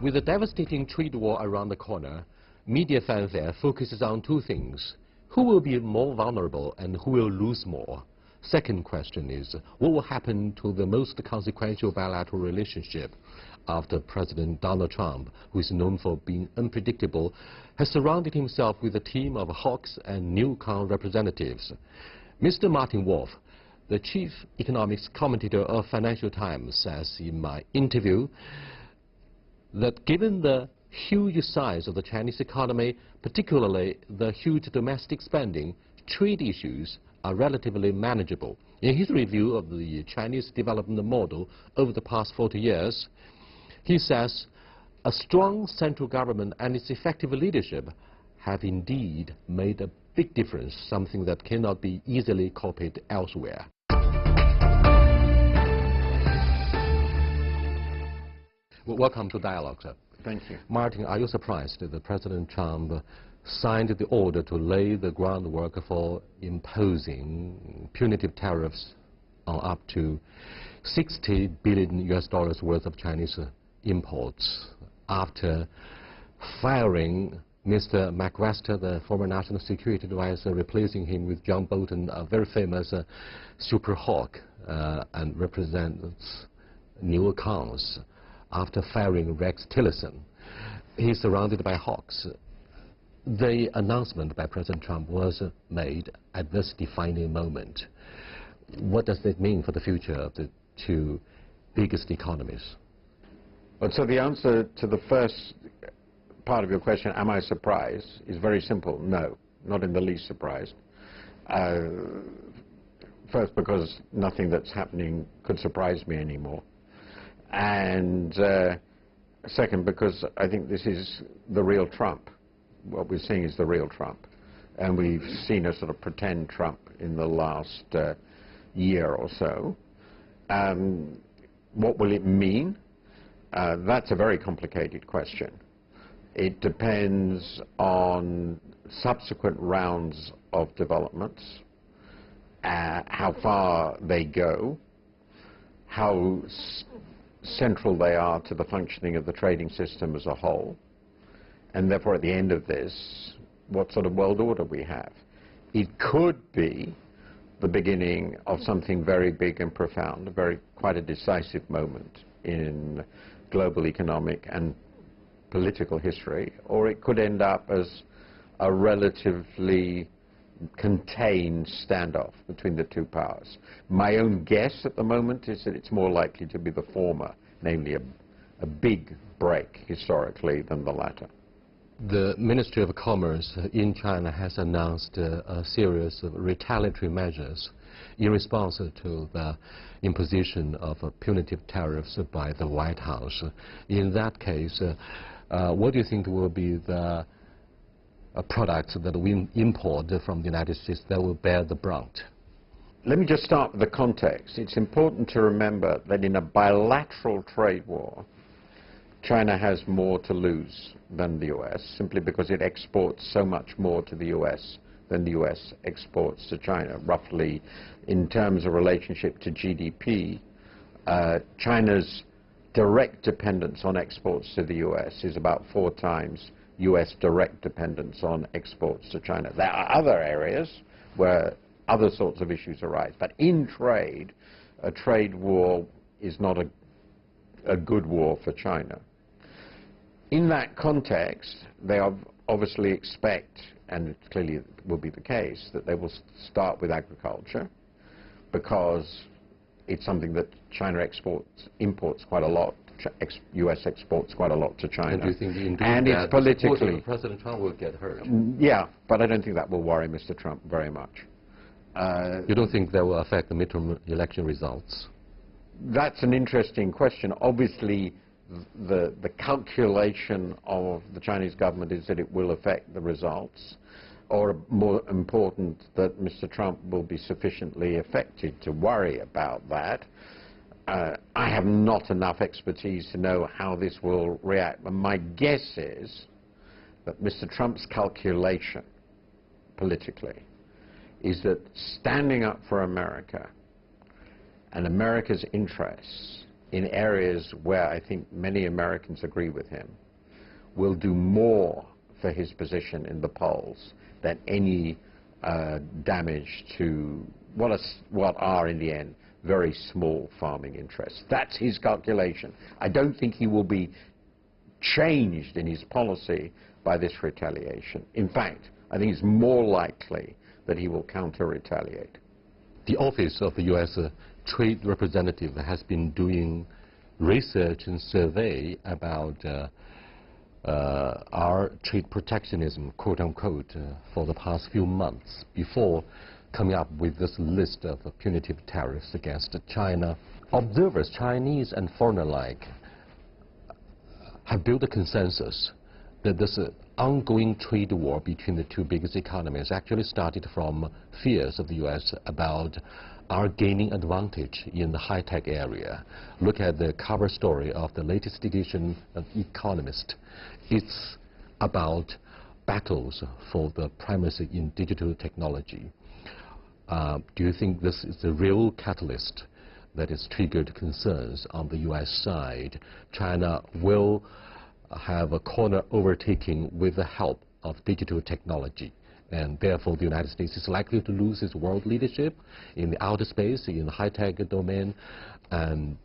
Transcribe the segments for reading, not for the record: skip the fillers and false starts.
With the devastating trade war around the corner, media fanfare focuses on two things. Who will be more vulnerable and who will lose more? Second question is, what will happen to the most consequential bilateral relationship after President Donald Trump, who is known for being unpredictable, has surrounded himself with a team of hawks and neocon representatives? Mr. Martin Wolf, the chief economics commentator of Financial Times, says in my interview that given the huge size of the Chinese economy, particularly the huge domestic spending, trade issues are relatively manageable. In his review of the Chinese development model over the past 40 years, he says a strong central government and its effective leadership have indeed made a big difference, something that cannot be easily copied elsewhere. Well, welcome to Dialogue, sir. Thank you. Martin, are you surprised that President Trump signed the order to lay the groundwork for imposing punitive tariffs on up to $60 billion worth of Chinese imports after firing Mr. McWester, the former National Security Advisor, replacing him with John Bolton, a very famous super hawk and represents neocons, after firing Rex Tillerson? He's surrounded by hawks. The announcement by President Trump was made at this defining moment. What does that mean for the future of the two biggest economies? Well, so the answer to the first part of your question, am I surprised, is very simple. No, not in the least surprised. First, because nothing that's happening could surprise me anymore. And second, because I think this is the real Trump. What we're seeing is the real Trump. And we've seen a sort of pretend Trump in the last year or so. What will it mean? That's a very complicated question. It depends on subsequent rounds of developments, how far they go, how central they are to the functioning of the trading system as a whole, and therefore at the end of this, what sort of world order we have. It could be the beginning of something very big and profound, quite a decisive moment in global economic and political history, or it could end up as a relatively contained standoff between the two powers. My own guess at the moment is that it's more likely to be the former, namely a big break historically than the latter. The Ministry of Commerce in China has announced a series of retaliatory measures in response to the imposition of punitive tariffs by the White House. In that case, what do you think will be the products that we import from the United States that will bear the brunt? Let me just start with the context. It's important to remember that in a bilateral trade war, China has more to lose than the U.S., simply because it exports so much more to the U.S. than the U.S. exports to China. Roughly, in terms of relationship to GDP, China's direct dependence on exports to the U.S. is about 4 times U.S. direct dependence on exports to China. There are other areas where other sorts of issues arise, but in trade, a trade war is not a good war for China. In that context, they obviously expect, and it clearly will be the case, that they will start with agriculture, because it's something that China imports quite a lot. U.S. exports quite a lot to China. And do you think indeed and that it's politically, President Trump will get hurt? Yeah, but I don't think that will worry Mr. Trump very much. You don't think that will affect the midterm election results? That's an interesting question. Obviously, the calculation of the Chinese government is that it will affect the results, or more important, that Mr. Trump will be sufficiently affected to worry about that. I have not enough expertise to know how this will react, but my guess is that Mr. Trump's calculation politically is that standing up for America and America's interests in areas where I think many Americans agree with him, will do more for his position in the polls than any damage to what are, in the end, very small farming interests. That's his calculation. I don't think he will be changed in his policy by this retaliation. In fact, I think it's more likely that he will counter-retaliate. The office of the U.S. Trade Representative has been doing research and survey about our trade protectionism, quote-unquote, for the past few months before coming up with this list of punitive tariffs against China. Observers, Chinese and foreign alike, have built a consensus that this ongoing trade war between the two biggest economies actually started from fears of the U.S. about our gaining advantage in the high-tech area. Look at the cover story of the latest edition of Economist. It's about battles for the primacy in digital technology. Do you think this is the real catalyst that has triggered concerns on the U.S. side? China will have a corner overtaking with the help of digital technology, and therefore the United States is likely to lose its world leadership in the outer space, in the high-tech domain, and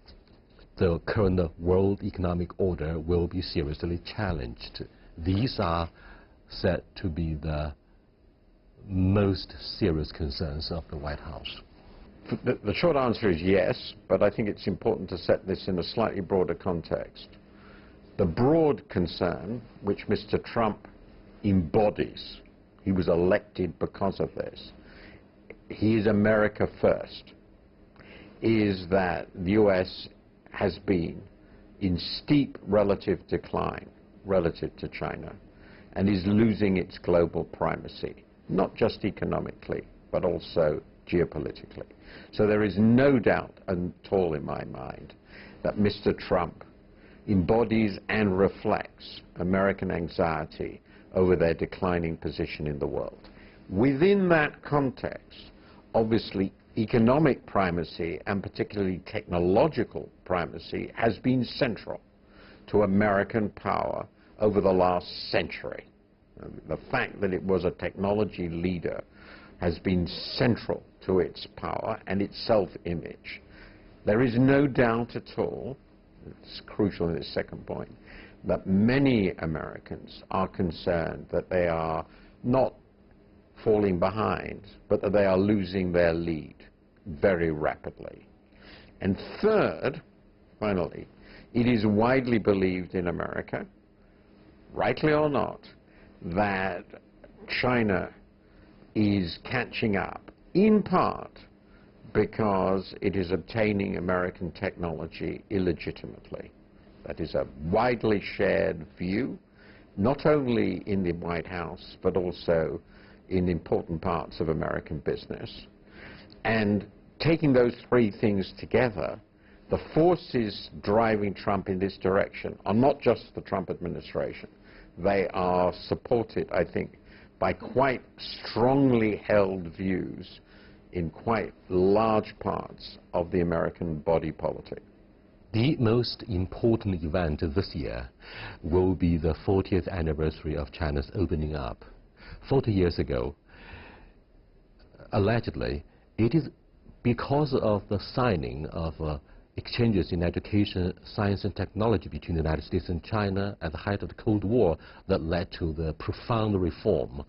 the current world economic order will be seriously challenged. These are said to be the most serious concerns of the White House. The short answer is yes, but I think it's important to set this in a slightly broader context. The broad concern, which Mr. Trump embodies, he was elected because of this, he is America first, is that the U.S. has been in steep relative decline relative to China and is losing its global primacy, not just economically, but also geopolitically. So there is no doubt at all in my mind that Mr. Trump embodies and reflects American anxiety over their declining position in the world. Within that context, obviously, economic primacy, and particularly technological primacy, has been central to American power over the last century. The fact that it was a technology leader has been central to its power and its self-image. There is no doubt at all, it's crucial in this second point, that many Americans are concerned that they are not falling behind, but that they are losing their lead very rapidly. And third, finally, it is widely believed in America, rightly or not, that China is catching up, in part because it is obtaining American technology illegitimately. That is a widely shared view, not only in the White House, but also in important parts of American business. And taking those three things together, the forces driving Trump in this direction are not just the Trump administration. They are supported, I think, by quite strongly held views in quite large parts of the American body politic. The most important event this year will be the 40th anniversary of China's opening up. 40 years ago, allegedly, it is because of the signing of exchanges in education, science and technology between the United States and China at the height of the Cold War that led to the profound reform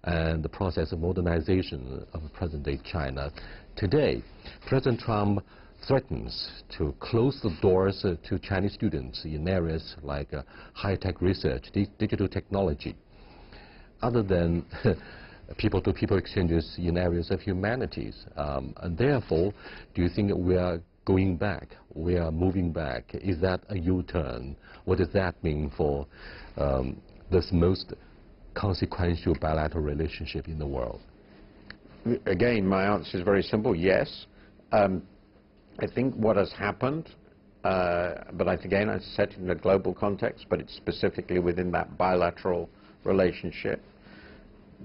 and the process of modernization of present-day China. Today, President Trump threatens to close the doors to Chinese students in areas like high-tech research, digital technology, other than people-to-people exchanges in areas of humanities. And therefore, do you think we are going back, we are moving back? Is that a U-turn? What does that mean for this most consequential bilateral relationship in the world? Again, my answer is very simple, yes. I think what has happened, but again, I said it in a global context, but it's specifically within that bilateral relationship.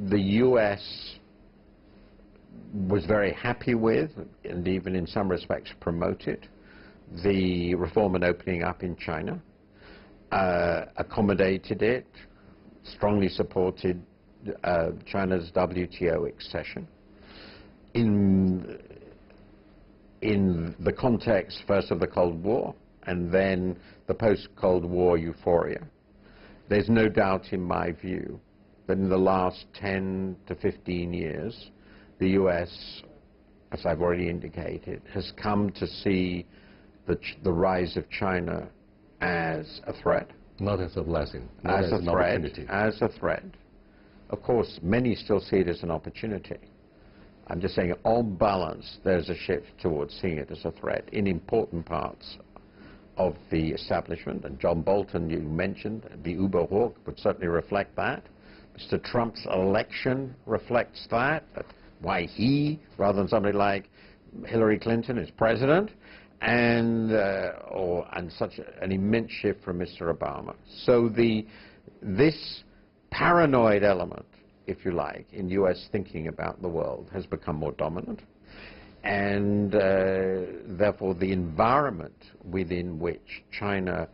The U.S. was very happy with, and even in some respects promoted, the reform and opening up in China, accommodated it, strongly supported China's WTO accession. In the context first of the Cold War and then the post-Cold War euphoria, there's no doubt in my view that in the last 10 to 15 years, the US, as I've already indicated, has come to see the rise of China as a threat. Not as a blessing, not as an opportunity. As a threat. Of course, many still see it as an opportunity. I'm just saying, on balance, there's a shift towards seeing it as a threat in important parts of the establishment. And John Bolton, you mentioned, the Überhawk would certainly reflect that. Mr. Trump's election reflects that. Why he, rather than somebody like Hillary Clinton, is president, and such an immense shift from Mr. Obama. So this paranoid element, if you like, in U.S. thinking about the world has become more dominant, and therefore the environment within which China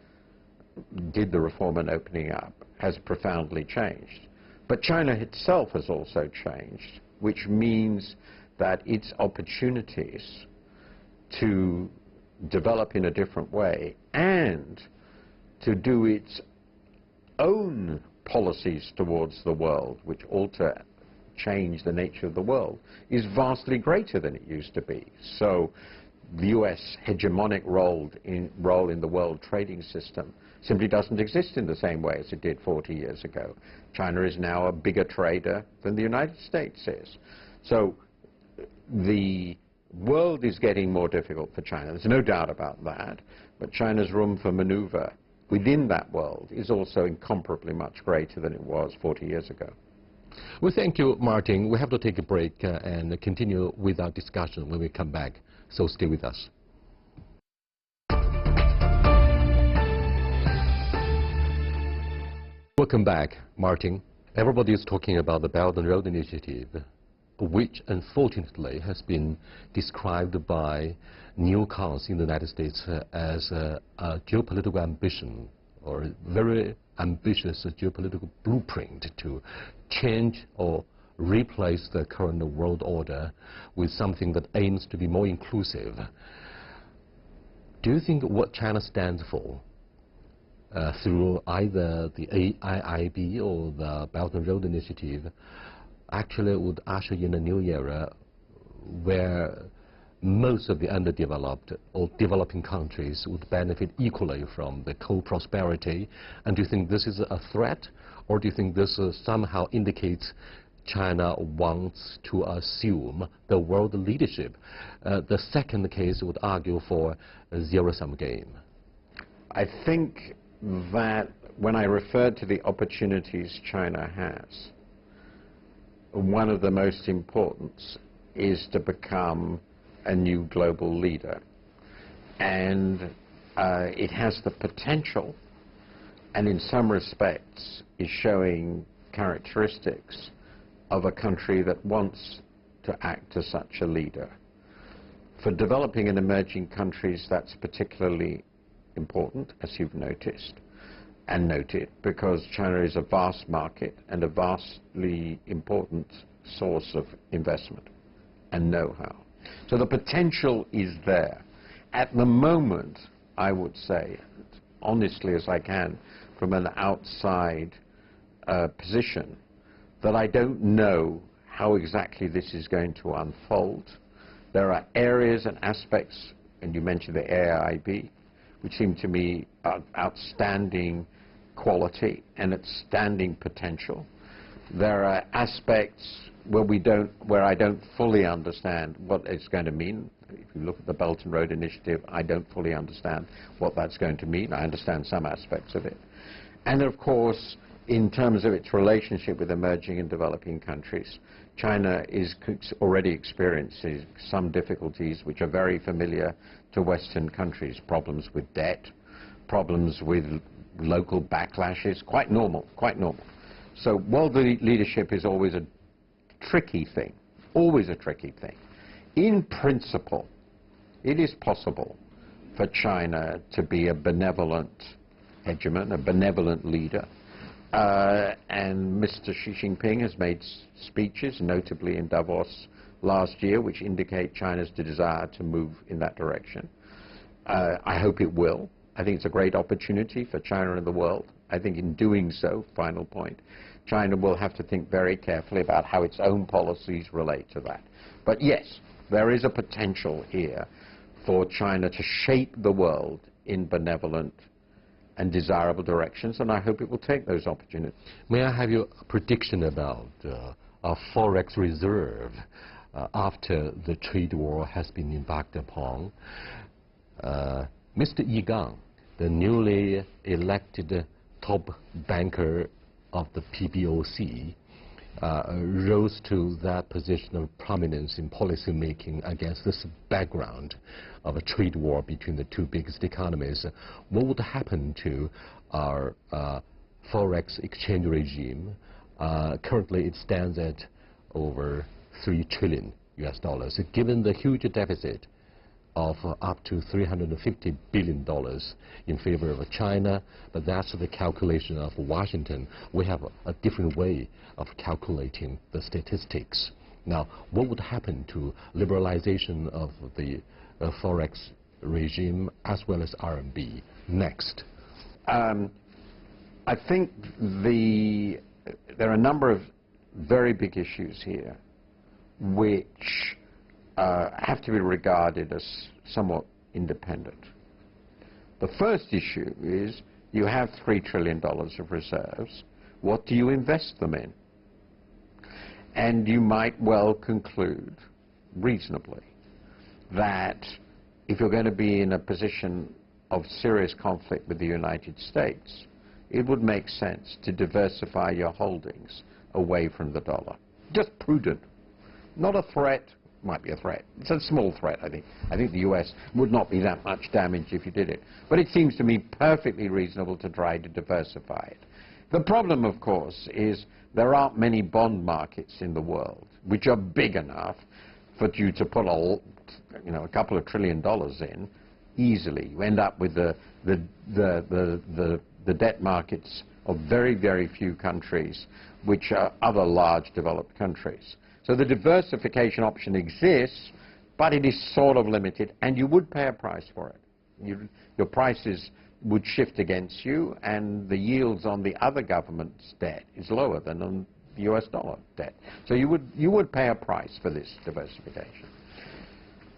did the reform and opening up has profoundly changed. But China itself has also changed, which means that its opportunities to develop in a different way and to do its own policies towards the world, which change the nature of the world, is vastly greater than it used to be. So the U.S. hegemonic role in the world trading system simply doesn't exist in the same way as it did 40 years ago. China is now a bigger trader than the United States is. So the world is getting more difficult for China. There's no doubt about that. But China's room for maneuver within that world is also incomparably much greater than it was 40 years ago. Well, thank you, Martin. We have to take a break and continue with our discussion when we come back. So stay with us. Welcome back, Martin. Everybody is talking about the Belt and Road Initiative, which unfortunately has been described by neocons in the United States as a geopolitical ambition, or a very ambitious geopolitical blueprint to change or replace the current world order with something that aims to be more inclusive. Do you think what China stands for through either the AIIB or the Belt and Road Initiative actually would usher in a new era where most of the underdeveloped or developing countries would benefit equally from the co-prosperity? And do you think this is a threat, or do you think this somehow indicates China wants to assume the world leadership? The second case would argue for a zero-sum game. I think that when I referred to the opportunities China has, one of the most important is to become a new global leader. And it has the potential, and in some respects is showing characteristics of a country that wants to act as such a leader. For developing and emerging countries, that's particularly important, as you've noticed and noted, because China is a vast market and a vastly important source of investment and know-how. So the potential is there. At the moment, I would say, honestly as I can, from an outside position, that I don't know how exactly this is going to unfold. There are areas and aspects, and you mentioned the AIIB, which seem to me outstanding quality and outstanding potential. There are aspects where I don't fully understand what it's going to mean. If you look at the Belt and Road Initiative, I don't fully understand what that's going to mean. I understand some aspects of it. And of course, in terms of its relationship with emerging and developing countries, China is already experiencing some difficulties which are very familiar to Western countries. Problems with debt, problems with local backlashes, quite normal, quite normal. So world leadership is always a tricky thing, always a tricky thing. In principle, it is possible for China to be a benevolent hegemon, a benevolent leader. And Mr. Xi Jinping has made speeches, notably in Davos last year, which indicate China's desire to move in that direction. I hope it will. I think it's a great opportunity for China and the world. I think in doing so, final point, China will have to think very carefully about how its own policies relate to that. But yes, there is a potential here for China to shape the world in benevolent and desirable directions, and I hope it will take those opportunities. May I have your prediction about our forex reserve after the trade war has been embarked upon? Mr. Yi Gang, the newly elected top banker of the PBOC, rose to that position of prominence in policy making against this background of a trade war between the two biggest economies. What would happen to our forex exchange regime? Currently it stands at over $3 trillion. Given the huge deficit of up to $350 billion in favor of China, but that's the calculation of Washington. We have a different way of calculating the statistics. Now, what would happen to liberalization of the forex regime as well as RMB next? I think there are a number of very big issues here which have to be regarded as somewhat independent. The first issue is you have $3 trillion of reserves. What do you invest them in? And you might well conclude, reasonably, that if you're going to be in a position of serious conflict with the United States, it would make sense to diversify your holdings away from the dollar. Just prudent. Not a threat. Might be a threat. It's a small threat, I think. I think the U.S. would not be that much damage if you did it. But it seems to me perfectly reasonable to try to diversify it. The problem, of course, is there aren't many bond markets in the world which are big enough for you to put a couple of $1 trillion in easily. You end up with the debt markets of very, very few countries, which are other large developed countries. So the diversification option exists, but it is sort of limited, and you would pay a price for it. Your prices would shift against you, and the yields on the other government's debt is lower than on the US dollar debt. So you would pay a price for this diversification.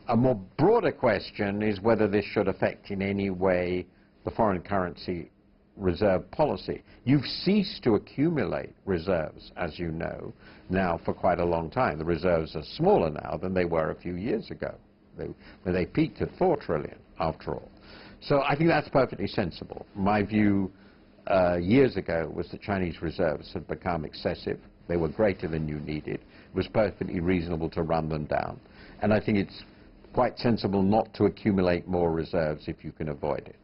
A more broader question is whether this should affect in any way the foreign currency reserve policy. You've ceased to accumulate reserves, as you know, now for quite a long time. The reserves are smaller now than they were a few years ago. They peaked at $4 trillion, after all. So I think that's perfectly sensible. My view years ago was that Chinese reserves had become excessive. They were greater than you needed. It was perfectly reasonable to run them down. And I think it's quite sensible not to accumulate more reserves if you can avoid it.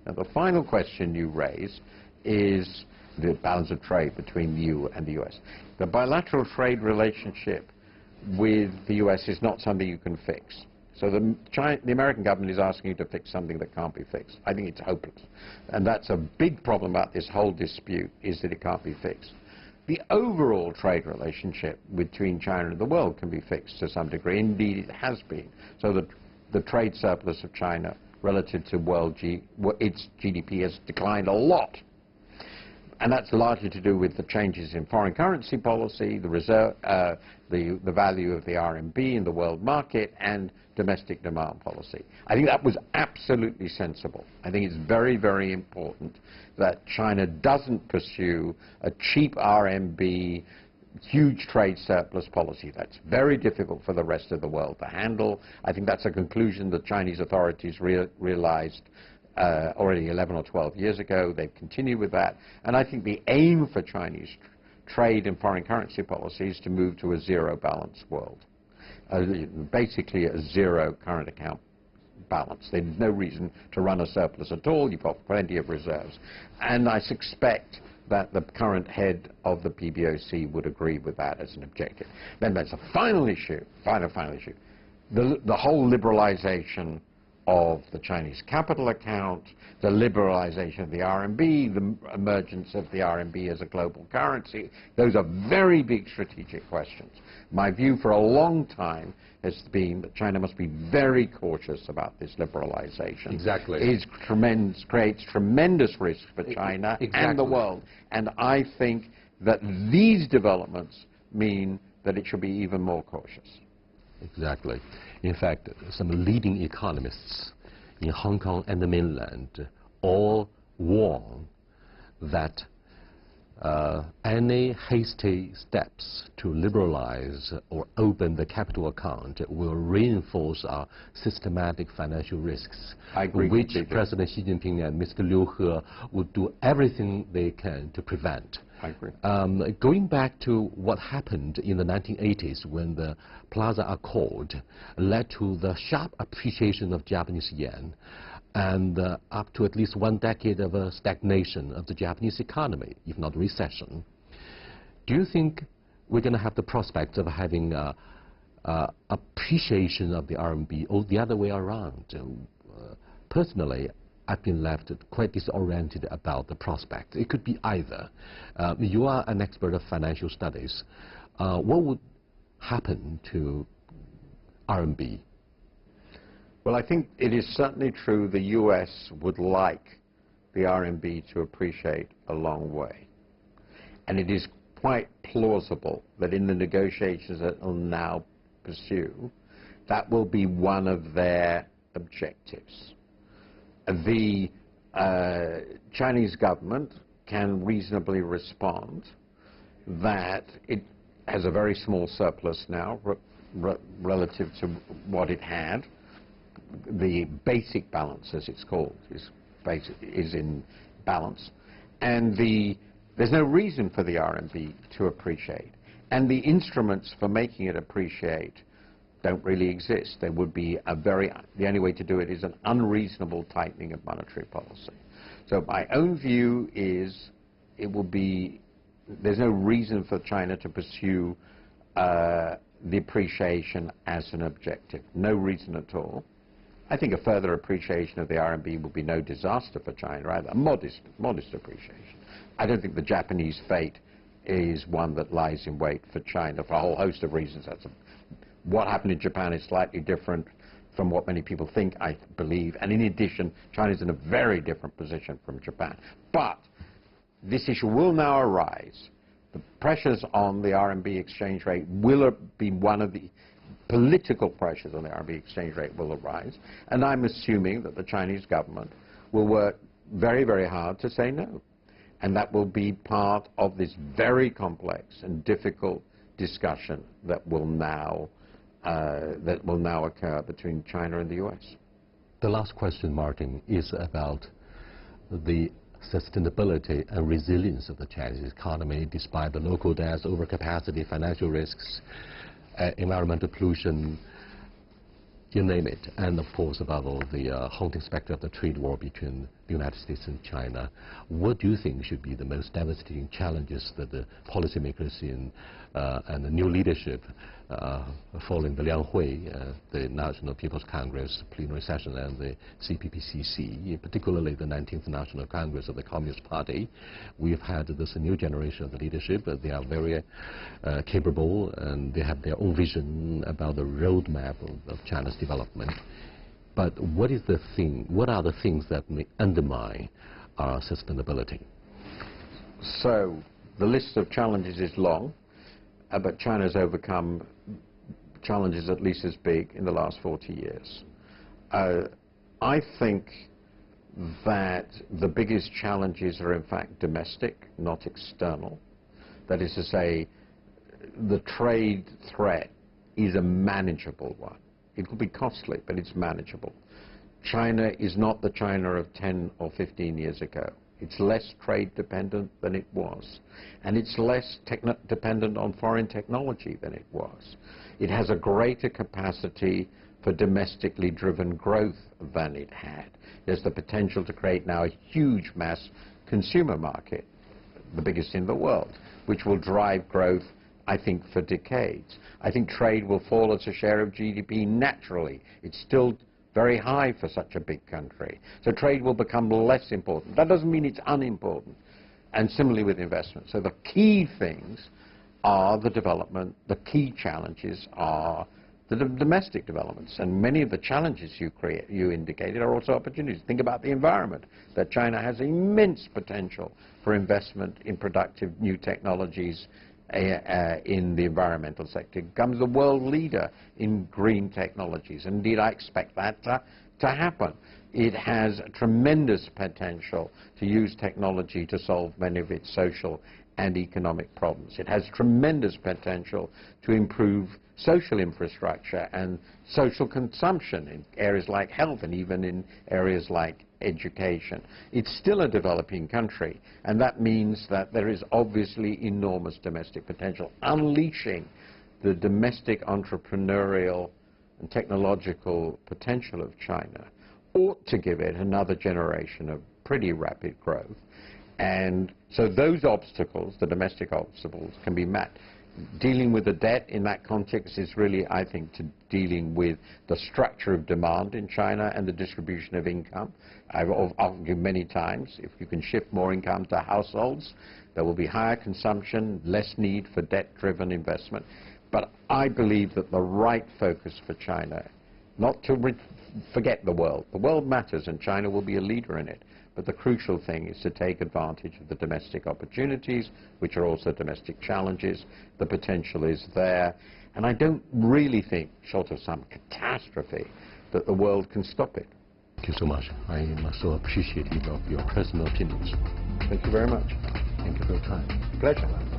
Now, the final question you raise is the balance of trade between you and the U.S. The bilateral trade relationship with the U.S. is not something you can fix. So the American government is asking you to fix something that can't be fixed. I think it's hopeless. And that's a big problem about this whole dispute, is that it can't be fixed. The overall trade relationship between China and the world can be fixed to some degree. Indeed, it has been. So that the trade surplus of China relative to its GDP has declined a lot. And that's largely to do with the changes in foreign currency policy, the value of the RMB in the world market, and domestic demand policy. I think that was absolutely sensible. I think it's very, very important that China doesn't pursue a cheap RMB, huge trade surplus policy. That's very difficult for the rest of the world to handle. I think that's a conclusion that Chinese authorities realized already 11 or 12 years ago. They've continued with that. And I think the aim for Chinese trade and foreign currency policy is to move to a zero balance world. Basically a zero current account balance. There's no reason to run a surplus at all. You've got plenty of reserves. And I suspect that the current head of the PBOC would agree with that as an objective. Then there's a final issue, final issue. The whole liberalization of the Chinese capital account, the liberalization of the RMB, the emergence of the RMB as a global currency. Those are very big strategic questions. My view for a long time has been that China must be very cautious about this liberalization. Exactly. It creates tremendous risk for China and the world. And I think that these developments mean that it should be even more cautious. Exactly. In fact, some leading economists in Hong Kong and the mainland all warn that any hasty steps to liberalize or open the capital account will reinforce our systematic financial risks, I agree which completely. President Xi Jinping and Mr. Liu He would do everything they can to prevent. I agree. Going back to what happened in the 1980s when the Plaza Accord led to the sharp appreciation of Japanese yen and up to at least 1 decade of a stagnation of the Japanese economy, if not recession. Do you think we're going to have the prospect of having appreciation of the RMB or the other way around? Personally, I've been left quite disoriented about the prospect. It could be either. You are an expert of financial studies. What would happen to RMB? Well, I think it is certainly true the U.S. would like the RMB to appreciate a long way. And it is quite plausible that in the negotiations that they'll now pursue, that will be one of their objectives. The Chinese government can reasonably respond that it has a very small surplus now relative to what it had. The basic balance, as it's called, is in balance. And there's no reason for the RMB to appreciate. And the instruments for making it appreciate don't really exist. There would be the only way to do it is an unreasonable tightening of monetary policy. So my own view is there's no reason for China to pursue the appreciation as an objective. No reason at all. I think a further appreciation of the RMB would be no disaster for China, either. A modest appreciation. I don't think the Japanese fate is one that lies in wait for China for a whole host of reasons. What happened in Japan is slightly different from what many people think, I believe. And in addition, China's in a very different position from Japan. But this issue will now arise. The pressures on the RMB exchange rate will be one of the political pressures on the RMB exchange rate will arise. And I'm assuming that the Chinese government will work very, very hard to say no. And that will be part of this very complex and difficult discussion that will now occur between China and the U.S. The last question, Martin, is about the sustainability and resilience of the Chinese economy despite the local debts, overcapacity, financial risks, environmental pollution, you name it, and of course above all the haunting specter of the trade war between the United States and China. What do you think should be the most devastating challenges that the policymakers and the new leadership following the Liang Hui, the National People's Congress plenary session, and the CPPCC, particularly the 19th National Congress of the Communist Party? We've had this new generation of the leadership. They are very capable, and they have their own vision about the roadmap of China's development. But what are the things that may undermine our sustainability? So the list of challenges is long, but China's overcome challenges at least as big in the last 40 years. I think that the biggest challenges are in fact domestic, not external. That is to say, the trade threat is a manageable one. It could be costly, but it's manageable. China is not the China of 10 or 15 years ago. It's less trade dependent than it was. And it's less dependent on foreign technology than it was. It has a greater capacity for domestically driven growth than it had. There's the potential to create now a huge mass consumer market, the biggest in the world, which will drive growth, I think, for decades. I think trade will fall as a share of GDP naturally. It's still very high for such a big country. So trade will become less important. That doesn't mean it's unimportant. And similarly with investment. So the key things are the development, the key challenges are the domestic developments. And many of the challenges you indicated are also opportunities. Think about the environment, that China has immense potential for investment in productive new technologies in the environmental sector. It becomes the world leader in green technologies. Indeed, I expect that to happen. It has tremendous potential to use technology to solve many of its social and economic problems. It has tremendous potential to improve social infrastructure and social consumption in areas like health and even in areas like education. It's still a developing country, and that means that there is obviously enormous domestic potential. Unleashing the domestic entrepreneurial and technological potential of China ought to give it another generation of pretty rapid growth. And so those obstacles, the domestic obstacles, can be met. Dealing with the debt in that context is really, I think, dealing with the structure of demand in China and the distribution of income. I've argued many times, if you can shift more income to households, there will be higher consumption, less need for debt-driven investment. But I believe that the right focus for China, not to forget the world matters and China will be a leader in it. But the crucial thing is to take advantage of the domestic opportunities, which are also domestic challenges. The potential is there. And I don't really think, short of some catastrophe, that the world can stop it. Thank you so much. I am so appreciative of your personal opinions. Thank you very much. Thank you for your time. Pleasure.